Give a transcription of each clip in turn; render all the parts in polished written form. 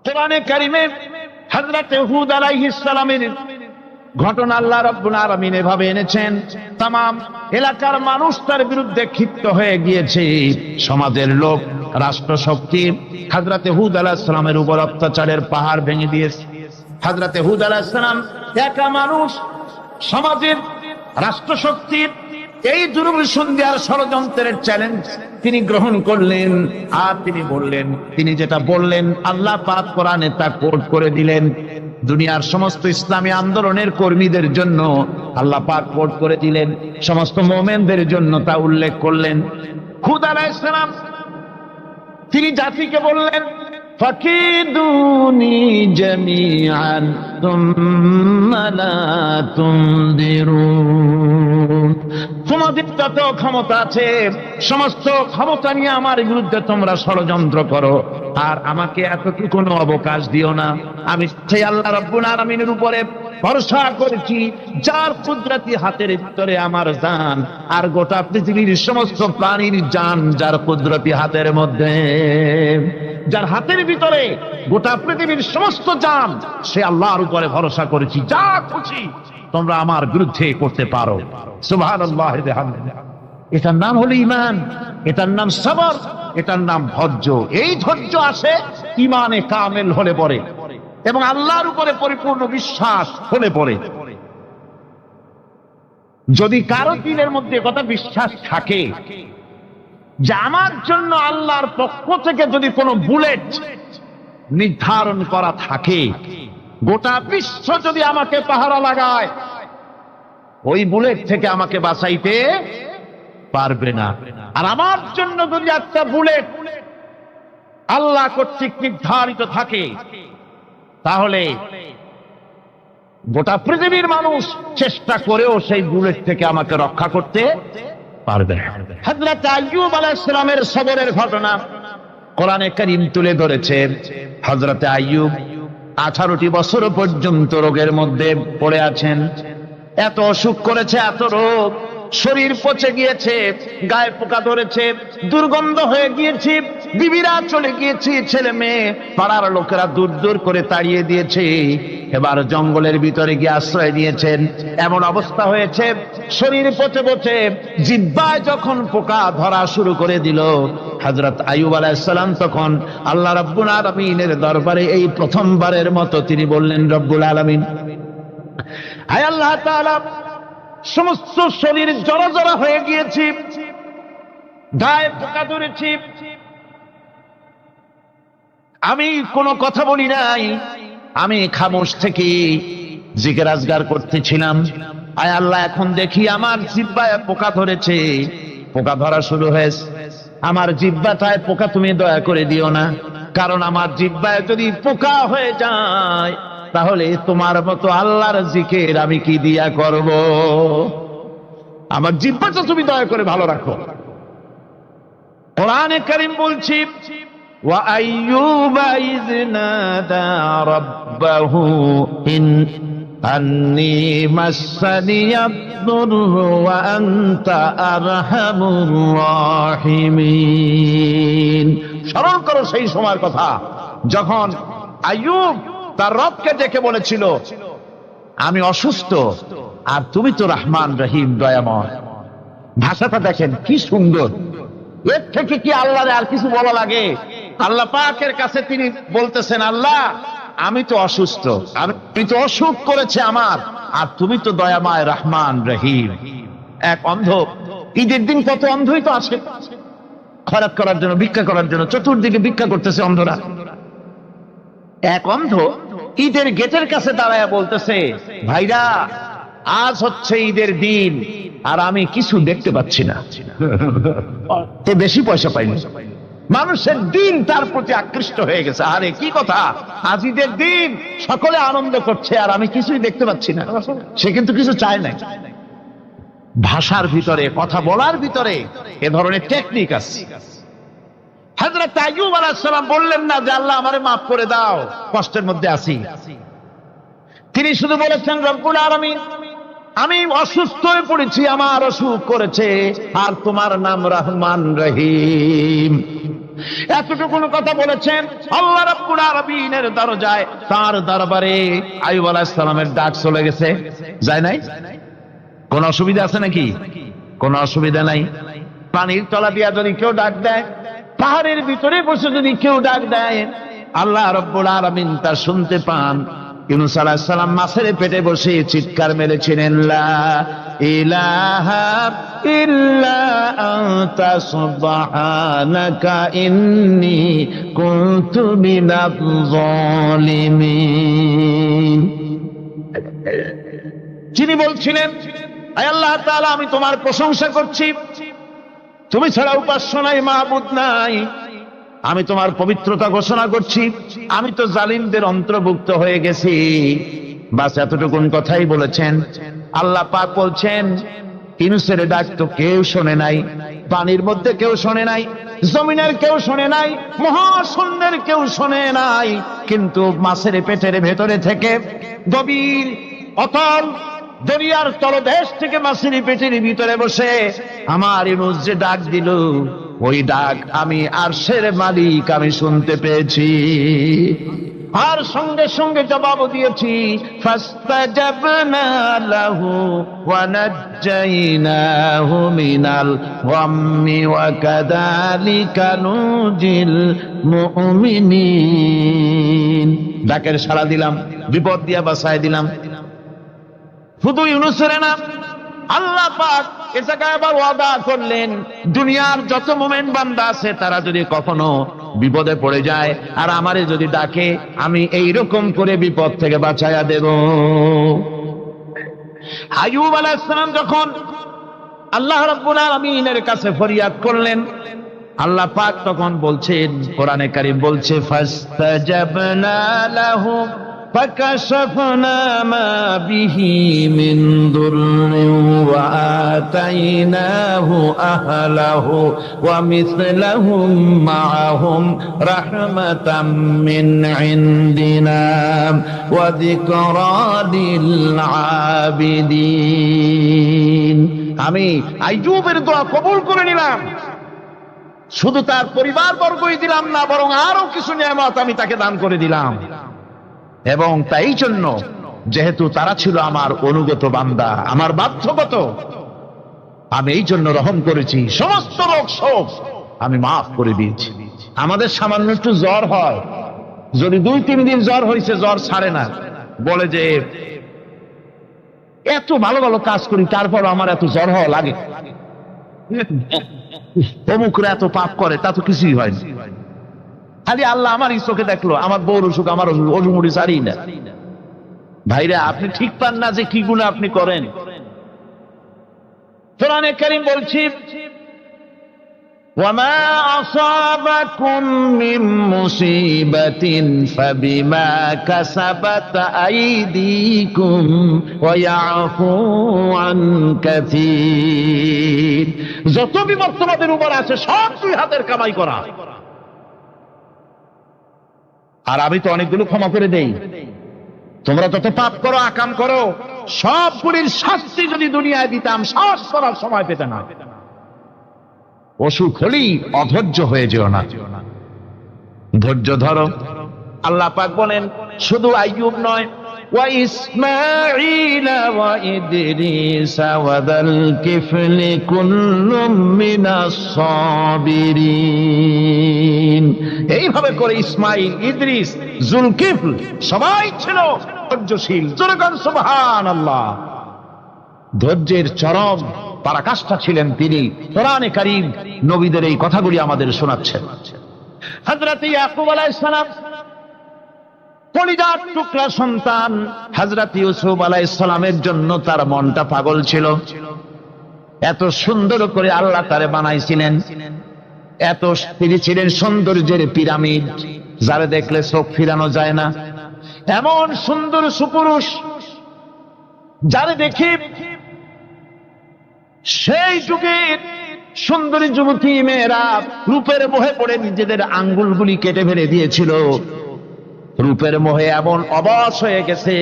কোরআনে কারিমে হযরত হুদ আলাইহিস সালামের ঘটনা আল্লাহ রাব্বুল আলামিন এভাবে এনেছেন, তাম এলাকার মানুষ তার বিরুদ্ধে ক্ষিপ্ত হয়ে গিয়েছে। সমাজের লোক, রাষ্ট্রশক্তি হযরত হুদ আলাইহিস সালামের উপর অত্যাচারের পাহাড় ভেঙে দিয়েছে। হযরত হুদ আলাইহিস সালাম একা মানুষ, সমাজের রাষ্ট্রশক্তির এই দুর্বিসন্ধির ষড়যন্ত্রের চ্যালেঞ্জ তিনি গ্রহণ করলেন। আর তিনি বললেন, তিনি যেটা বললেন আল্লাহ পাক কোরআনে তা কোট করে দিলেন। দুনিয়ার সমস্ত ইসলামী আন্দোলনের কর্মীদের জন্য আল্লাহ পাক কোট করে দিলেন, সমস্ত মুমিনদের জন্য তা উল্লেখ করলেন। হুদ আলাইহিস সালাম তিনি জাতিকে বললেন, ফাকিদুনি জামিআন তুম্মা লা তুনদিরুন। তোমাদের যত ক্ষমতা আছে সমস্ত ক্ষমতা নিয়ে আমার বিরুদ্ধে তোমরা ষড়যন্ত্র করো, আর আমাকে এতটুকু অবকাশ দিও না। আমি সেই আল্লাহ রাব্বুল আলামিনের উপরে ভরসা করেছি, যার কুদরতি হাতের ভিতরে আমার জান, আর গোটা পৃথিবীর সমস্ত প্রাণীর জান যার কুদরতি হাতের মধ্যে, যার হাতের ভিতরে গোটা পৃথিবীর সমস্ত জান, সে আল্লাহর উপরে ভরসা করেছি, যা খুশি তোমরা আমার বিরুদ্ধে করতে পারো। সুবহানাল্লাহ। এটার নাম হলো ঈমান, এটার নাম সবর, এটার নাম ধৈর্য। এই ধৈর্য আসে ঈমানে কামেল হলে পরে এবং আল্লাহর উপরে পরিপূর্ণ বিশ্বাস হলে পরে। যদি কারো দিলের মধ্যে কথা বিশ্বাস থাকে যে আমার জন্য আল্লাহর পক্ষ থেকে যদি কোনো বুলেট নির্ধারণ করা থাকে, গোটা বিশ্ব যদি আমাকে পাহারা লাগায়, ওই বুলেট থেকে আমাকে বাঁচাইতে পারবে না। আর আমার জন্য যদি একটা বুলেট আল্লাহ কর্তৃক নির্ধারিত থাকে, তাহলে গোটা পৃথিবীর মানুষ চেষ্টা করেও সেই বুলেট থেকে আমাকে রক্ষা করতে পারবে না। হযরত আইয়ুব আলাইহিস সালামের সবরের ঘটনা কোরআনে কারীম তুলে ধরেছে। হযরত আইয়ুব 18টি বছর পর্যন্ত রোগের মধ্যে পড়ে আছেন। এত অসুখ করেছে, এত রোগ, শরীর পচে গিয়েছে, গায়ে পোকা ধরেছে, দুর্গন্ধ হয়ে গিয়েছে, বিবিরা চলে গিয়েছে, ছেলে মেয়ে পাড়ার লোকেরা দূর দূর করে তাড়িয়ে দিয়েছে। এবার জঙ্গলের ভিতরে গিয়ে আশ্রয় নিয়েছেন। এমন অবস্থা হয়েছে, শরীর পচে পচে জিহ্বায় যখন পোকা ধরা শুরু করে দিল, হযরত আইয়ুব আলাইহিস সালাম তখন আল্লাহ রাব্বুল আলামিনের দরবারে এই প্রথমবারের মতো তিনি বললেন, রব্বুল আলামিন, হায় আল্লাহ তাআলা, সমস্ত শরীর জড়া জড়া হয়ে গিয়েছে, গায়ে পোকা ধরেছে, আমি কোনো কথা বলি নাই, আমি খামোশ থেকে জিকির আজগার করতেছিলাম। আয় আল্লাহ, এখন দেখি আমার জিহ্বায় পোকা ধরেছে, পোকা ধরা শুরু হয়েছে। আমার জিহ্বাটায় পোকা তুমি দয়া করে দিও না, কারণ আমার জিহ্বায় যদি পোকা হয়ে যায় তাহলে তোমার মতো আল্লাহর জিকির আমি কি দিয়া করব? আমার জিহ্বাটা তুমি দয়া করে ভালো রাখো। কোরআনে কারীম বলছি, ওয়া আইয়ুবা ইয নাদা রাব্বাহু আন্নী মাসসানিয়াদ-দুররু ওয়া আনতা আরহামুর রাহিমিন। স্মরণ করো সেই সময়ের কথা যখন আইয়ুব তার রবকে ডেকে বলেছিল, আমি অসুস্থ আর তুমি তো রহমান রহিম, দয়াময়। ভাষাটা দেখেন কি সুন্দর। এর থেকে কি আল্লাহর আর কিছু বলা লাগে? আল্লাহ পাকের কাছে তিনি বলতেছেন, আল্লাহ আমি তো অসুস্থ, আমি তো অসুখ করেছে আমার, আর তুমি তো দয়াময় রহমান রহিম। এক অন্ধ, ঈদের দিন কত অন্ধই তো আসে খয়রাত করার জন্য, ভিক্ষা করার জন্য, চতুর্দিকে ভিক্ষা করতেছে অন্ধরা। এক অন্ধ ঈদের গেটের কাছে দাঁড়ায় বলতেছে, ভাইরা আজ হচ্ছে ঈদের দিন আর আমি কিছু দেখতে পাচ্ছি না। বেশি পয়সা পাইনি, মানুষের দিন তার প্রতি আকৃষ্ট হয়ে গেছে। আরে কি কথা, আজ ঈদের দিন, সকলে আনন্দ করছে আর আমি কিছুই দেখতে পাচ্ছি না। সে কিন্তু কিছু চায় না। ভাষার ভিতরে, কথা বলার ভিতরে এ ধরনের টেকনিক আছে। হযরত আইয়ুব আলাইহিস সালাম বললেন না যে আল্লাহ আমারে মাফ করে দাও, কষ্টের মধ্যে আছি। তিনি শুধু বলেছেন, রব্বুল আলামিন, আমি অসুস্থ হয়ে পড়েছি, আমার অসুখ করেছে, আর তোমার নাম রহমান রহিম, এতটুকু কথা বলেছেন। আল্লাহ রাব্বুল আলামিনের দরজায়, তার দরবারে আইয়ুব আলাইহিস সালামের ডাক চলে গেছে। যায় নাই? কোন অসুবিধা আছে নাকি? কোন অসুবিধা নাই। পানির তলা দিয়া যদি কেউ ডাক দেয়, পাহাড়ের ভিতরে বসে যদি কেউ ডাক দেয়, আল্লাহ রাব্বুল আলামিন তা শুনতে পান। ইউনূস আলাইহিস সালাম মাছের পেটে বসে চিৎকার মেরেছিলেন, লা ইলাহা ইল্লা আনতা সুবহানাকা ইন্নী কুনতু মিনাজ জালিমিন। যিনি বলছিলেন, আয় আল্লাহ তাআলা, আমি তোমার প্রশংসা করছি, তুমি ছাড়া উপাস্য নাই, মাবুদ নাই। আমি তোমার পবিত্রতা ঘোষণা করছি, আমি তো জালিমদের অন্তর্ভুক্ত হয়ে গেছি। বাস এতটুকুন কথাই বলেছেন। আল্লাহ পাক বলছেন, ইউনূসের ডাক তো কেউ শোনে নাই, পানির মধ্যে কেউ শোনে নাই, জমিনের কেউ শোনে নাই, মহাশূন্যের কেউ শোনে নাই, কিন্তু মাছের পেটের ভেতরে থেকে গভীর অতল দরিয়ার তলদেশ থেকে মাছের পেটের ভিতরে বসে আমার ইউনূস যে ডাক দিল, ওই ডাক আমি আরশের মালিক আমি শুনতে পেয়েছি, আর সঙ্গে সঙ্গে জবাব দিয়েছি। ফাস্তাজাবনা লাহু ওয়া নাজ্জাইনাহু মিনাল গাম্মি ওয়া কাযালিকা নুজিল মুমিনিন। ডাকের সাড়া দিলাম, বিপদ দিয়া বাঁচায় দিলাম। শুধু ইউনূসের না, আল্লাহ পাক এ জায়গায় আবার ওয়াদা করলেন, দুনিয়ার যত মুমিন বান্দা আছে তারা যদি কখনো বিপদে পড়ে যায় আর আমারে যদি ডাকে, আমি এইরকম করে বিপদ থেকে বাঁচায়া দেব। আইয়ুব আলাইহিস সালাম যখন আল্লাহ রাব্বুল আলামিনের কাছে ফরিয়াদ করলেন, আল্লাহ পাক তখন বলছেন, কোরআনে কারীম বলছে, ফাস্তাজাবনা লাহু فكشفنا ما به من ضر وآتيناه أهله ومثلهم معهم رحمة من عندنا وذكرى للعابدين। আমি আইয়ুবের দোয়া কবুল করে নিলাম, শুধু তার পরিবার বর্গই দিলাম না, বরং আরো কিছু নিয়ামত আমি তাকে দান করে দিলাম। এবং তাই জন্য, যেহেতু তারা ছিল আমার অনুগত বান্দা, আমার বাধ্যগত, আমি এই জন্য রহম করেছি, সমস্ত রোগ শোক আমি মাফ করে দিয়েছি। আমাদের সামান্য একটু জ্বর হয়, যদি 2-3 দিন জ্বর হয়েছে, জ্বর ছাড়ে না, বলে যে এত ভালো ভালো কাজ করি তারপর আমার এত জ্বর হওয়া লাগে, অমুকরা এত পাপ করে, তা তো কিছুই হয়নি। খালি আল্লাহ আমার চোখে দেখলো, আমার বউর অসুখ, আমার অজুমুড়ি ছাড়ি না। ভাইরা, আপনি ঠিক পান না যে কি গুনাহ আপনি করেন। কোরআনে কারীম বলছি, ওয়ামা আসাবাকুম মিন মুসিবাতিন ফাবিমা কাসাবাত আইদিকুম ওয়া ইয়াফু আন কাসীর। যত বিপদ তোমাদের উপর আছে সব দুই হাতের কামাই করা, আর আমি তো অনেকগুলো ক্ষমা করে দেই। তোমরা যত পাপ করো, আকাম করো, সবগুলির শাস্তি যদি দুনিয়ায় দিতাম, শ্বাস করার সময় পেতে না। অসুখ হলেই অধৈর্য হয়ে যেও না, ধৈর্য ধরো। আল্লাহ পাক বলেন, শুধু আইয়ুব নয়, ওয়া ইসমাঈল ওয়া ইদরিস ওয়া যাল কিফলি কুল্লুম মিনাস সাবিরিন। এইভাবে করে ইসমাঈল, ইদ্রিস, জুলকিফল সবাই ছিল ধৈর্যশীল। জোরে সুবহানাল্লাহ। ধৈর্যের চরম পরাকাষ্ঠা ছিলেন তিনি। কোরআনে কারীম নবীদের এই কথাগুলি আমাদের শোনাচ্ছেন। হযরত ইয়াকুব আলাইহিস সালাম, কলিজার টুকরা সন্তান হযরত ইউসুফ আলাইহিস সালামের জন্য তার মনটা পাগল ছিল। এত সুন্দর করে আল্লাহ তারে বানাইছিলেন, এত তিনি ছিলেন সৌন্দর্যের পিরামিড, যারে দেখলে চোখ ফিরানো যায় না। এমন সুন্দর সুপুরুষ, যারে দেখি সেই যুগের সুন্দরী যুবতী মেয়েরা রূপের মোহে পড়ে নিজেদের আঙ্গুলগুলি কেটে ফেলে দিয়েছিল। রূপের মোহে এমন অবশ হয়ে গেছে,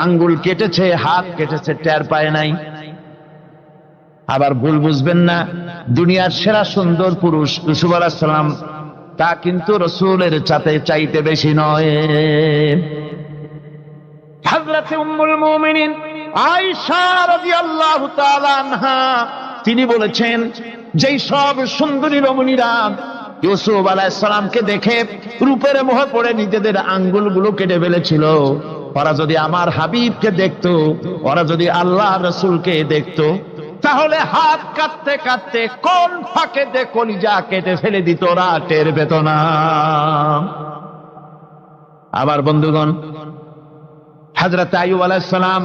আঙ্গুল কেটেছে, হাত কেটেছে, টের পায় নাই। আবার ভুল বুঝবেন না, দুনিয়ার সেরা সুন্দর পুরুষ ইউসুফ আলাইহিস সালাম তা কিন্তু রাসূলের চাইতে বেশি নয়। হযরত উম্মুল মুমিনিন আয়েশা রাদিয়াল্লাহু তাআলা আনহা তিনি বলেছেন, যেই সব সুন্দরী রমণীরা ইউসুফ আলাইহিস সালামকে দেখে রূপের মোহে পড়ে নিজেদের আঙ্গুলগুলো কেটে ফেলেছিল, ওরা যদি আমার হাবিবকে দেখতো, ওরা যদি আল্লাহ রাসূলকে দেখতো, তাহলে হাত কাটতে কাটতে কোন ফাঁকে দিয়ে কলিজা কেটে ফেলে দিত, ওরা টের পেত না। আবার বন্ধুগণ, হযরত আইয়ুব আলাইহিস সালাম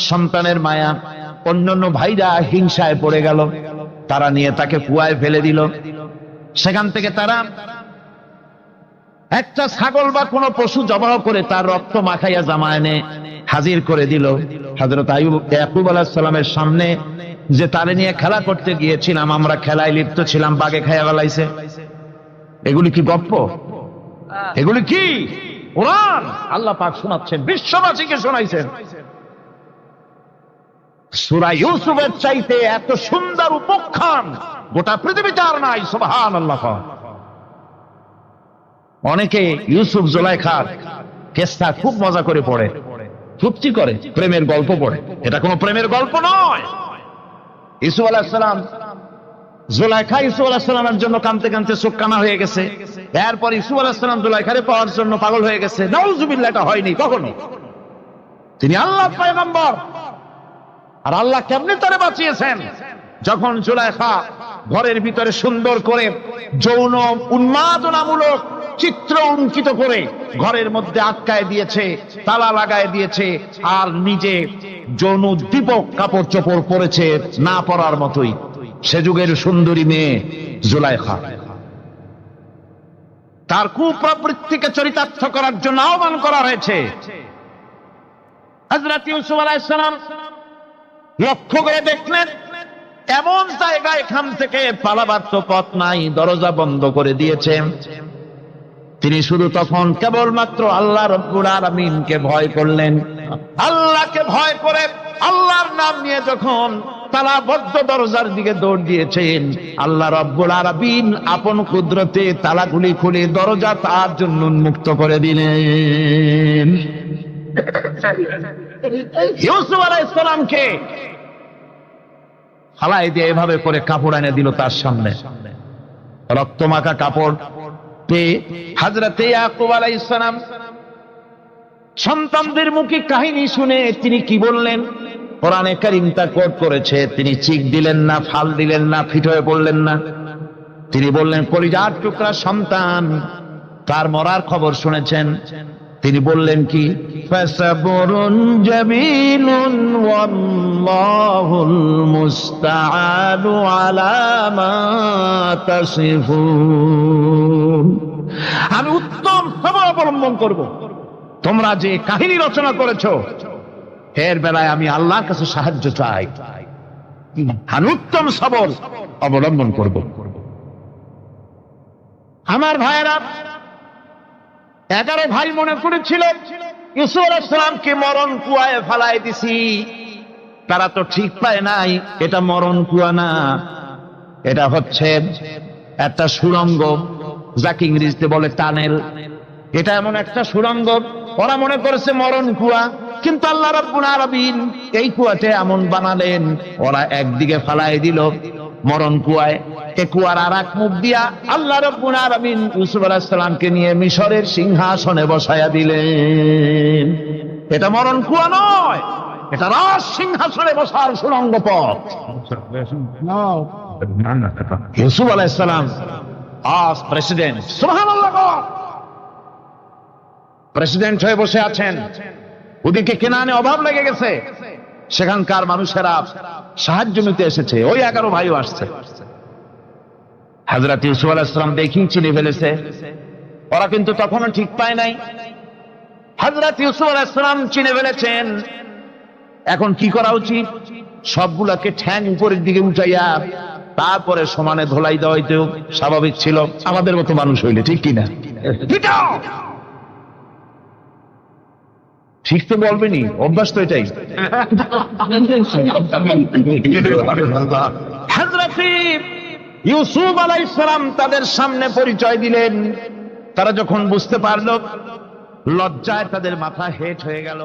সন্তানের মায়া, অন্যান্য ভাইরা হিংসায় পড়ে গেল, তারা নিয়ে তাকে কুয়ায় ফেলে দিল। সেখান থেকে তারা একটা ছাগল বা কোনো পশু জবাহ করে তার রক্ত মাখাইয়া জামা এনে হাজির করে দিল। হযরত আইয়ুব ইয়াকুব আলাইহিস সালামের সামনে যে তারে নিয়ে খেলা করতে গিয়েছিলাম, আমরা খেলায় লিপ্ত ছিলাম, বাগে খাইয়া ফেলাইছে। এগুলি কি গপ্প? এগুলি কি কোরআন? আল্লাহ পাক শোনাচ্ছেন, বিশ্ববাসীকে শোনাইছেন। সূরা ইউসুফের চাইতে এত সুন্দর উপাখ্যান গোটা পৃথিবীতে আর নাই। সুবহানাল্লাহ। অনেকে ইউসুফ জুলাইখার কেসটা খুব মজা করে পড়ে, ফুর্তি করে, প্রেমের গল্প পড়ে। এটা কোনো প্রেমের গল্প নয়। ইউসুফ আলাইহিস সালাম, জুলাইখা ইউসুফ আলাইহিস সালামের জন্য কাঁদতে কাঁদতে চোখ কানা হয়ে গেছে। এরপর ইউসুফ আলাইহিস সালাম জুলাইখারে পাওয়ার জন্য পাগল হয়ে গেছে। নাউজুবিল্লাহ, এটা হয়নি কখনো। তিনি আল্লাহর পয়গম্বর, আর আল্লাহ কেমনে তারে বাঁচিয়েছেন? যখন জুলাইখা ঘরের ভিতরে সুন্দর করে যৌন উন্মাদনামূলক চিত্র অঙ্কিত করে ঘরের মধ্যে আটকায় দিয়েছে, তালা লাগায় দিয়েছে, আর নিজে যৌন উদ্দীপক কাপড় চোপড় পরেছে না পরার মতোই। সে যুগের সুন্দরী মেয়ে জুলাইখা, তার কুপ্রবৃত্তিকে চরিতার্থ করার জন্য আহ্বান করা হয়েছে। হযরত ইউসুফ আলাইহিস সালাম লক্ষ্য করে দেখলেন এমন জায়গায় এখান থেকে পালাবার তো পথ নাই, দরজা বন্ধ করে দিয়েছে। তিনি শুধু তখন কেবলমাত্র আল্লাহ রব্বুল আলামিনকে ভয় করলেন। আল্লাহকে ভয় করে আল্লাহর নাম নিয়ে যখন তালাবদ্ধ দরজার দিকে দৌড় দিয়েছেন, আল্লাহ রব্বুল আলামিন আপন কুদরতে তালাগুলি খুলে দরজা তার জন্য উন্মুক্ত করে দিলেন। ইউসুফ আলাইহিস সালামকে ফালাই দিয়ে এভাবে করে কাপড় এনে দিল তার সামনে, রক্তমাখা কাপড় পেয়ে হযরত ইয়াকুব আলাইহিস সালাম সন্তানদের মুখে কাহিনী শুনে তিনি কি বললেন? কোরআনে কারীম তা কোট করেছে। তিনি চিক দিলেন না, ফাল দিলেন না, ফিট হয়ে পড়লেন না। তিনি বললেন, কলিজার টুকরা সন্তান, তার মরার খবর শুনেছেন। তিনি বললেন কি? ফাসাবরুন জামিলুন ওয়াল্লাহুল মুস্তাআনু আলা মা তাসিফুন। আমি উত্তম সবর অবলম্বন করব। তোমরা যে কাহিনী রচনা করেছো এর বেলায় আমি আল্লাহর কাছে সাহায্য চাই। আমি উত্তম সবর অবলম্বন করব। আমার ভাইয়েরা, 11 ভাই মনে করেছিল ইউসুফ আলাইহিস সালামকে মরণ কুয়ায় ফেলায় দিছি। তারা তো ঠিক পায় নাই এটা মরণ কুয়া না, এটা হচ্ছে একটা সুড়ঙ্গ, যাকে ইংরেজিতে বলে টানেল। এটা এমন একটা সুড়ঙ্গ, ওরা মনে করেছে মরণ কুয়া। কিন্তু আল্লাহ রাব্বুল আলামিন এই কুয়াতে এমন বানালেন, ওরা একদিকে ফেলায় দিল মরণ কুয়ায়, এ কুয়ার আর এক মুখ দিয়া আল্লাহ রাব্বুল আলামিন ইউসুফ আলাইহিস সালামকে নিয়ে মিশরের সিংহাসনে বসায়া দিলেন। এটা মরণ কুয়া নয়, এটা রাজ সিংহাসনে বসার সুড়ঙ্গ পথ। ইউসুফ আলাইহিস সালাম আজ প্রেসিডেন্ট, সুবহানাল্লাহ, প্রেসিডেন্ট হয়ে বসে আছেন। ওদিকে কেনানে অভাব লেগে গেছে, সেখানকার মানুষেরা সাহায্য নিতে এসেছে। ওই 11 ভাইও আসছে। হযরত ইউসুফ আলাইহিস সালাম দেখেই চিনে ফেলেছে। ওরা কিন্তু তখনও ঠিক পায় নাই। হযরত ইউসুফ আলাইহিস সালাম চিনে ফেলেছেন। এখন কি করা উচিত? সবগুলাকে ঠ্যাং উপরের দিকে উঠাইয়া তারপরে সমানে ধোলাই দেওয়াই তো স্বাভাবিক ছিল, আমাদের মতো মানুষ হইলে, ঠিক কিনা? ঠিক তো বলবেনি, অভ্যাস তো এটাই। হযরত ইউসুফ আলাইহিস সালাম তাদের সামনে পরিচয় দিলেন। তারা যখন বুঝতে পারল, লজ্জায় তাদের মাথা হেট হয়ে গেল।